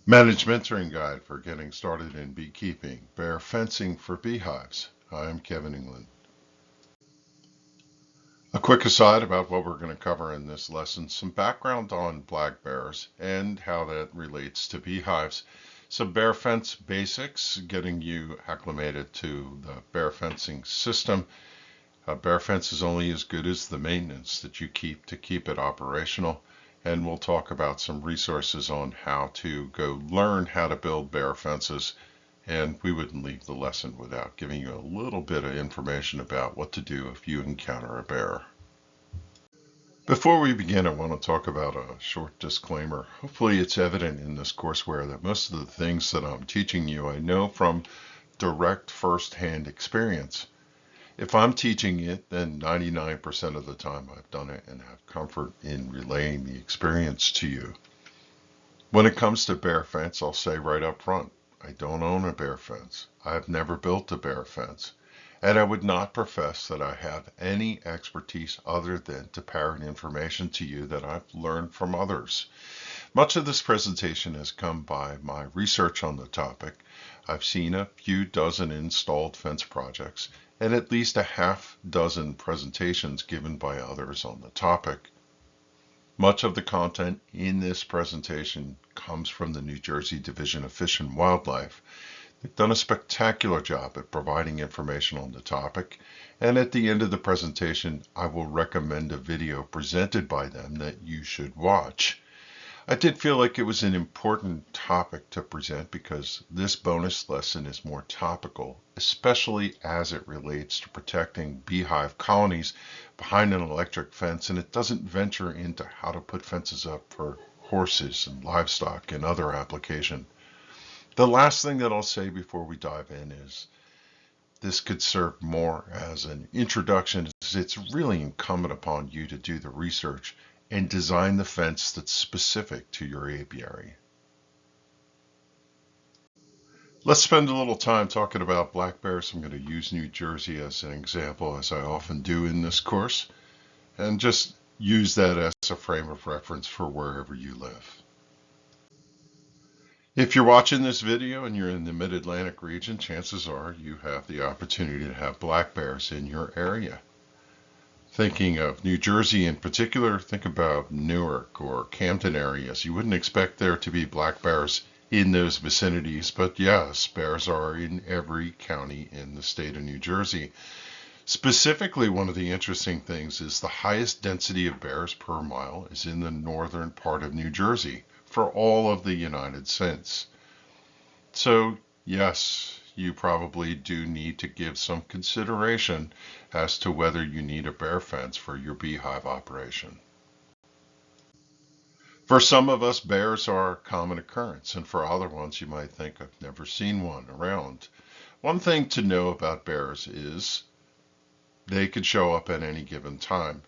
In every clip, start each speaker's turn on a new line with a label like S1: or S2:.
S1: Managed Mentoring Guide for Getting Started in Beekeeping, Bear Fencing for Beehives. Hi, I'm Kevin England. A quick aside about what we're going to cover in this lesson, some background on black bears and how that relates to beehives, some bear fence basics, getting you acclimated to the bear fencing system. A bear fence is only as good as the maintenance that you keep to keep it operational. And we'll talk about some resources on how to go learn how to build bear fences. And we wouldn't leave the lesson without giving you a little bit of information about what to do if you encounter a bear. Before we begin, I want to talk about a short disclaimer. Hopefully it's evident in this courseware that most of the things that I'm teaching you I know from direct first-hand experience. If I'm teaching it, then 99% of the time I've done it and have comfort in relaying the experience to you. When it comes to bear fence, I'll say right up front, I don't own a bear fence. I have never built a bear fence. And I would not profess that I have any expertise other than to parrot information to you that I've learned from others. Much of this presentation has come by my research on the topic. I've seen a few dozen installed fence projects and at least a half dozen presentations given by others on the topic. Much of the content in this presentation comes from the New Jersey Division of Fish and Wildlife. They've done a spectacular job at providing information on the topic, and at the end of the presentation, I will recommend a video presented by them that you should watch. I did feel like it was an important topic to present because this bonus lesson is more topical, especially as it relates to protecting beehive colonies behind an electric fence, and it doesn't venture into how to put fences up for horses and livestock and other application. The last thing that I'll say before we dive in is this could serve more as an introduction. It's really incumbent upon you to do the research and design the fence that's specific to your apiary. Let's spend a little time talking about black bears. I'm going to use New Jersey as an example, as I often do in this course, and just use that as a frame of reference for wherever you live. If you're watching this video and you're in the Mid-Atlantic region, chances are you have the opportunity to have black bears in your area. Thinking of New Jersey in particular, think about Newark or Camden areas. You wouldn't expect there to be black bears in those vicinities, but yes, bears are in every county in the state of New Jersey. Specifically, one of the interesting things is the highest density of bears per mile is in the northern part of New Jersey for all of the United States. So yes, you probably do need to give some consideration as to whether you need a bear fence for your beehive operation. For some of us, bears are a common occurrence, and for other ones, you might think, I've never seen one around. One thing to know about bears is they could show up at any given time.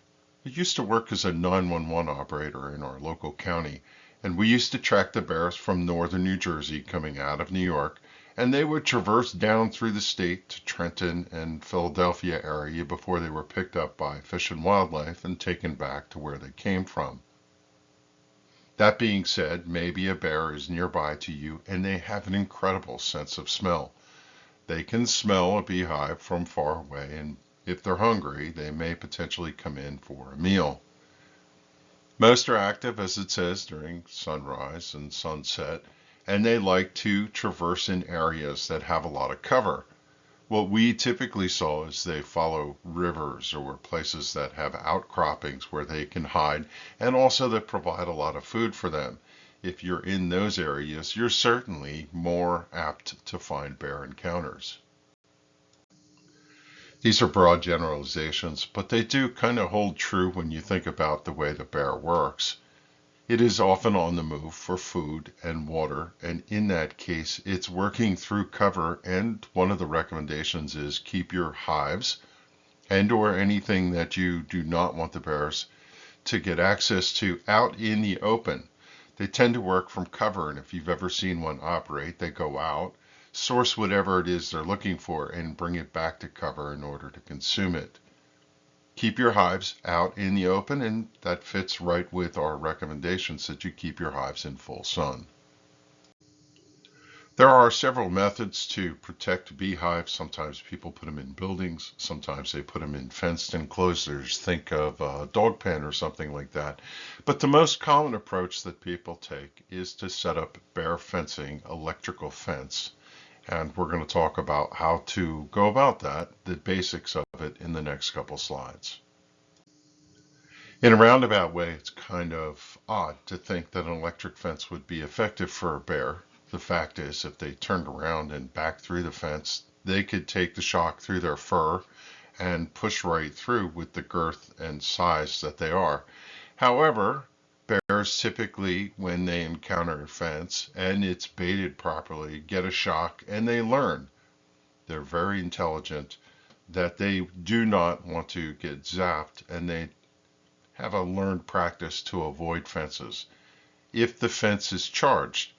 S1: I used to work as a 911 operator in our local county, and we used to track the bears from northern New Jersey coming out of New York, and they would traverse down through the state to Trenton and Philadelphia area before they were picked up by Fish and Wildlife and taken back to where they came from. That being said, maybe a bear is nearby to you and they have an incredible sense of smell. They can smell a beehive from far away, and if they're hungry, they may potentially come in for a meal. Most are active, as it says, during sunrise and sunset, and they like to traverse in areas that have a lot of cover. What we typically saw is they follow rivers or places that have outcroppings where they can hide, and also that provide a lot of food for them. If you're in those areas, you're certainly more apt to find bear encounters. These are broad generalizations, but they do kind of hold true when you think about the way the bear works. It is often on the move for food and water, and in that case, it's working through cover, and one of the recommendations is keep your hives and or anything that you do not want the bears to get access to out in the open. They tend to work from cover, and if you've ever seen one operate, they go out, source whatever it is they're looking for, and bring it back to cover in order to consume it. Keep your hives out in the open, and that fits right with our recommendations that you keep your hives in full sun. There are several methods to protect beehives. Sometimes people put them in buildings. Sometimes they put them in fenced enclosures. Think of a dog pen or something like that. But the most common approach that people take is to set up bear fencing, electrical fence. And we're going to talk about how to go about that, the basics of it, in the next couple slides. In a roundabout way, it's kind of odd to think that an electric fence would be effective for a bear. The fact is, if they turned around and backed through the fence, they could take the shock through their fur and push right through with the girth and size that they are. However, bears typically, when they encounter a fence and it's baited properly, get a shock and they learn. They're very intelligent that they do not want to get zapped, and they have a learned practice to avoid fences. If the fence is charged,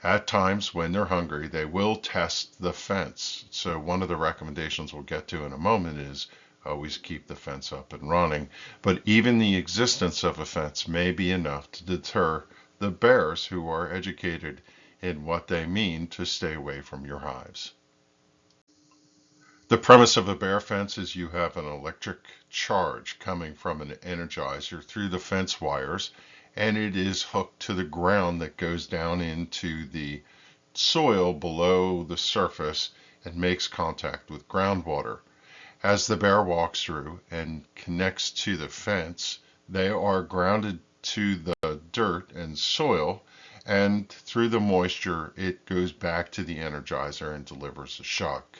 S1: at times when they're hungry, they will test the fence. So one of the recommendations we'll get to in a moment is always keep the fence up and running. But even the existence of a fence may be enough to deter the bears who are educated in what they mean to stay away from your hives. The premise of a bear fence is you have an electric charge coming from an energizer through the fence wires, and it is hooked to the ground that goes down into the soil below the surface and makes contact with groundwater. As the bear walks through and connects to the fence, they are grounded to the dirt and soil, and through the moisture, it goes back to the energizer and delivers a shock.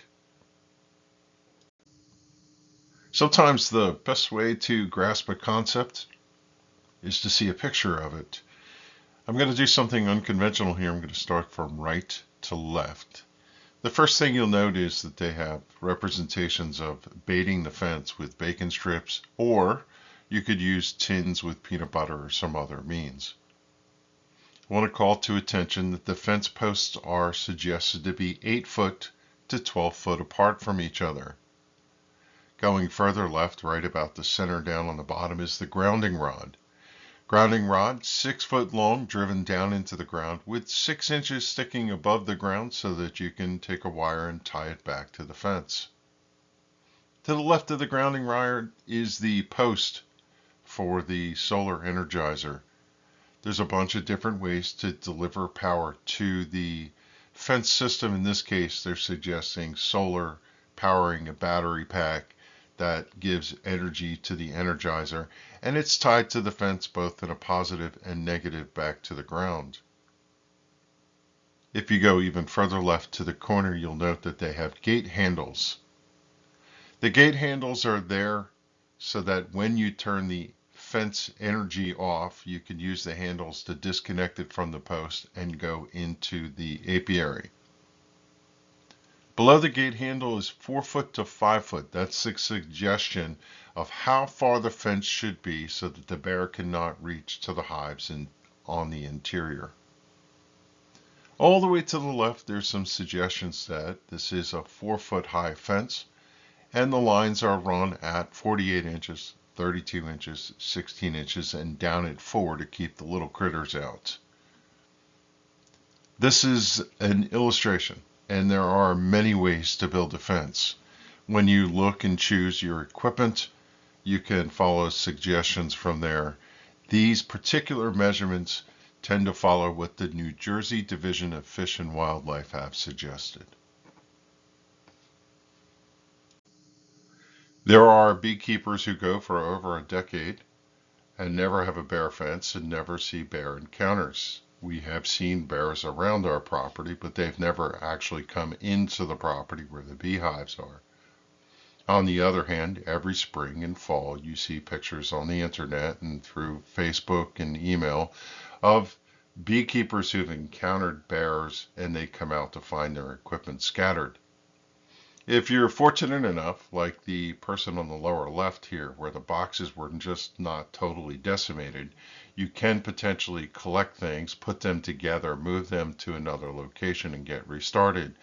S1: Sometimes the best way to grasp a concept is to see a picture of it. I'm going to do something unconventional here. I'm going to start from right to left. The first thing you'll note is that they have representations of baiting the fence with bacon strips, or you could use tins with peanut butter or some other means. I want to call to attention that the fence posts are suggested to be 8 foot to 12 foot apart from each other. Going further left, right about the center down on the bottom, is the grounding rod. Grounding rod, 6 foot long, driven down into the ground with 6 inches sticking above the ground so that you can take a wire and tie it back to the fence. To the left of the grounding rod is the post for the solar energizer. There's a bunch of different ways to deliver power to the fence system. In this case, they're suggesting solar powering a battery pack that gives energy to the energizer, and it's tied to the fence both in a positive and negative back to the ground. If you go even further left to the corner, you'll note that they have gate handles. The gate handles are there so that when you turn the fence energy off, you can use the handles to disconnect it from the post and go into the apiary. Below the gate handle is 4 foot to 5 foot. That's a suggestion of how far the fence should be so that the bear cannot reach to the hives on the interior. All the way to the left, there's some suggestions that this is a 4 foot high fence, and the lines are run at 48 inches, 32 inches, 16 inches, and down at 4 to keep the little critters out. This is an illustration, and there are many ways to build a fence. When you look and choose your equipment, you can follow suggestions from there. These particular measurements tend to follow what the New Jersey Division of Fish and Wildlife have suggested. There are beekeepers who go for over a decade and never have a bear fence and never see bear encounters. We have seen bears around our property, but they've never actually come into the property where the beehives are. On the other hand, every spring and fall, you see pictures on the internet and through Facebook and email of beekeepers who've encountered bears, and they come out to find their equipment scattered. If you're fortunate enough, like the person on the lower left here, where the boxes were just not totally decimated, you can potentially collect things, put them together, move them to another location, and get restarted.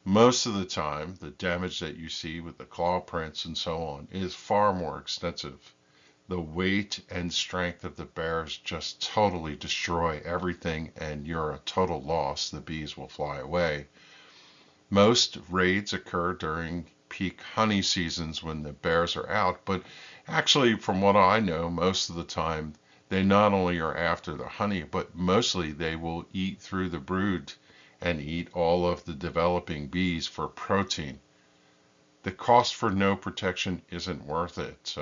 S1: Most of the time, the damage that you see with the claw prints and so on is far more extensive. the weight and strength of the bears just totally destroy everything, and you're a total loss. The bees will fly away. Most raids occur during peak honey seasons when the bears are out, but actually, from what I know, most of the time they not only are after the honey, but mostly they will eat through the brood and eat all of the developing bees for protein. The cost for no protection isn't worth it.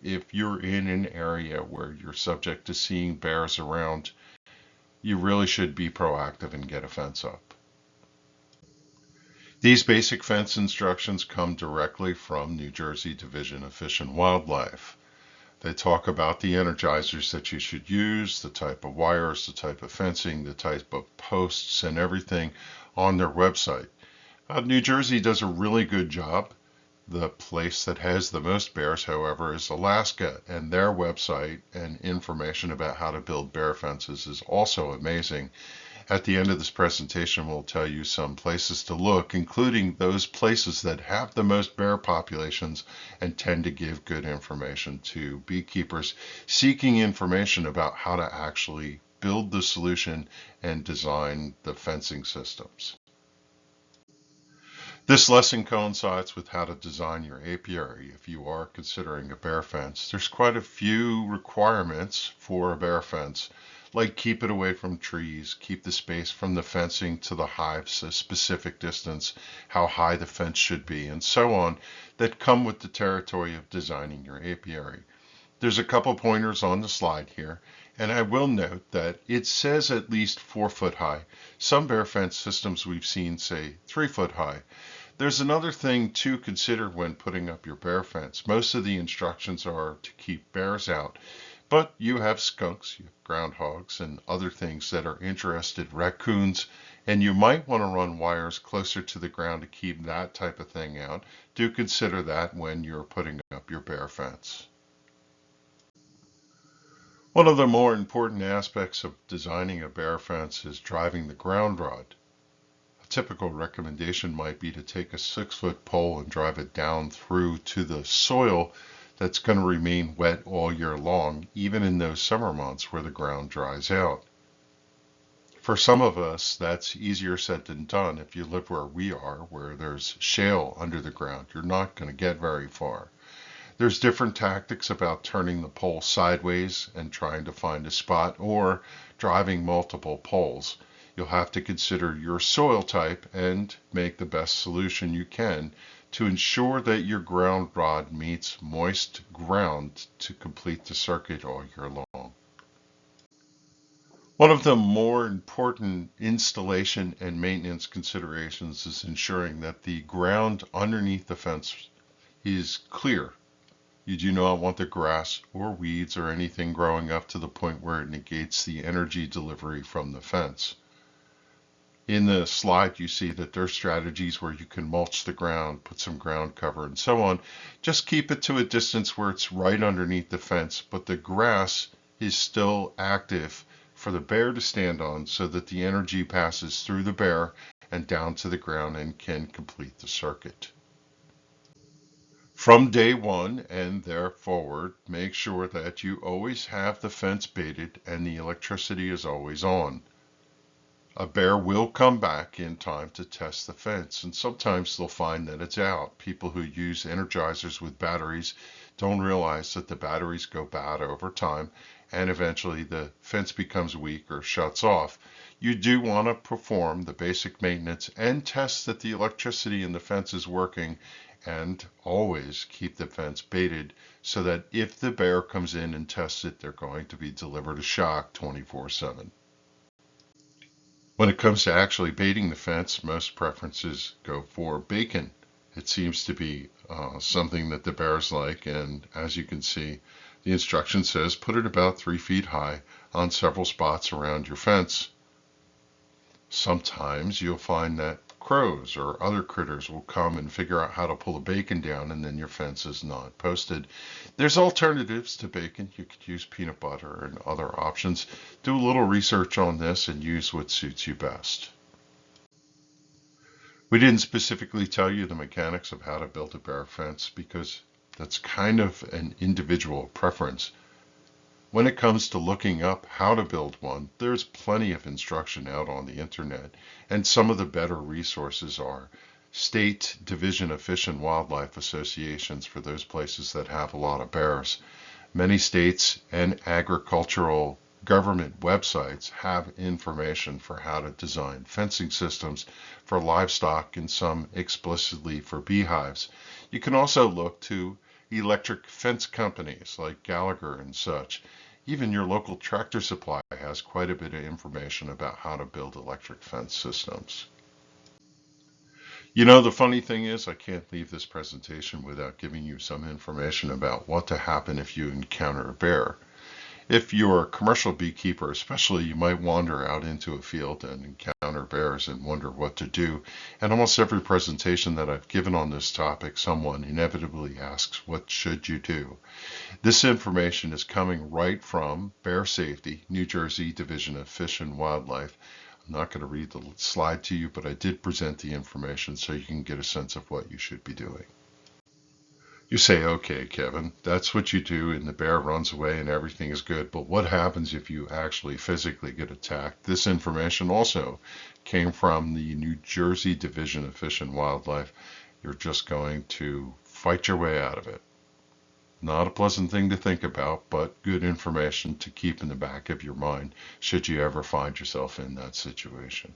S1: If you're in an area where you're subject to seeing bears around, you really should be proactive and get a fence up. These basic fence instructions come directly from New Jersey Division of Fish and Wildlife. They talk about the energizers that you should use, the type of wires, the type of fencing, the type of posts, and everything on their website. New Jersey does a really good job. The place that has the most bears, however, is Alaska, and their website and information about how to build bear fences is also amazing. At the end of this presentation, we'll tell you some places to look, including those places that have the most bear populations and tend to give good information to beekeepers seeking information about how to actually build the solution and design the fencing systems. This lesson coincides with how to design your apiary if you are considering a bear fence. There's quite a few requirements for a bear fence, like keep it away from trees, keep the space from the fencing to the hives a specific distance, how high the fence should be, and so on, that come with the territory of designing your apiary. There's a couple pointers on the slide here, and I will note that it says at least 4 foot high. Some bear fence systems we've seen say 3 foot high. There's another thing to consider when putting up your bear fence. Most of the instructions are to keep bears out, but you have skunks, you have groundhogs, and other things that are interested, raccoons, and you might want to run wires closer to the ground to keep that type of thing out. Do consider that when you're putting up your bear fence. One of the more important aspects of designing a bear fence is driving the ground rod. A typical recommendation might be to take a 6-foot pole and drive it down through to the soil that's going to remain wet all year long, even in those summer months where the ground dries out. For some of us, that's easier said than done. If you live where we are, where there's shale under the ground, you're not going to get very far. There's different tactics about turning the pole sideways and trying to find a spot, or driving multiple poles. You'll have to consider your soil type and make the best solution you can to ensure that your ground rod meets moist ground to complete the circuit all year long. One of the more important installation and maintenance considerations is ensuring that the ground underneath the fence is clear. You do not want the grass or weeds or anything growing up to the point where it negates the energy delivery from the fence. In the slide, you see that there are strategies where you can mulch the ground, put some ground cover, and so on. Just keep it to a distance where it's right underneath the fence, but the grass is still active for the bear to stand on so that the energy passes through the bear and down to the ground and can complete the circuit. From day one and there forward, make sure that you always have the fence baited and the electricity is always on. A bear will come back in time to test the fence, and sometimes they'll find that it's out. People who use energizers with batteries don't realize that the batteries go bad over time, and eventually the fence becomes weak or shuts off. You do want to perform the basic maintenance and test that the electricity in the fence is working, and always keep the fence baited so that if the bear comes in and tests it, they're going to be delivered a shock 24/7. When it comes to actually baiting the fence, most preferences go for bacon. It seems to be something that the bears like, and as you can see, the instruction says put it about 3 feet high on several spots around your fence. Sometimes you'll find that crows or other critters will come and figure out how to pull the bacon down, and then your fence is not posted. There's alternatives to bacon. You could use peanut butter and other options. Do a little research on this and use what suits you best. We didn't specifically tell you the mechanics of how to build a bear fence because That's kind of an individual preference. When it comes to looking up how to build one, there's plenty of instruction out on the internet, and some of the better resources are state division of fish and wildlife associations for those places that have a lot of bears. Many states and agricultural government websites have information for how to design fencing systems for livestock and some explicitly for beehives. You can also look to electric fence companies like Gallagher and such. Even your local tractor supply has quite a bit of information about how to build electric fence systems. You know, the funny thing is, I can't leave this presentation without giving you some information about what to happen if you encounter a bear. If you're a commercial beekeeper, especially, you might wander out into a field and encounter bears and wonder what to do. And almost every presentation that I've given on this topic, someone inevitably asks, what should you do? This information is coming right from Bear Safety, New Jersey Division of Fish and Wildlife. I'm not going to read the slide to you, but I did present the information so you can get a sense of what you should be doing. You say, okay, Kevin, that's what you do, and the bear runs away and everything is good, but what happens if you actually physically get attacked? This information also came from the New Jersey Division of Fish and Wildlife. You're just going to fight your way out of it. Not a pleasant thing to think about, but good information to keep in the back of your mind should you ever find yourself in that situation.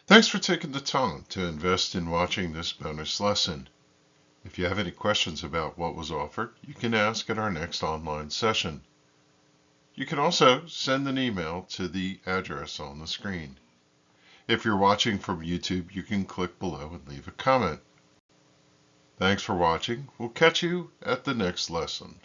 S1: Thanks for taking the time to invest in watching this bonus lesson. If you have any questions about what was offered, you can ask at our next online session. You can also send an email to the address on the screen. If you're watching from YouTube, you can click below and leave a comment. Thanks for watching. We'll catch you at the next lesson.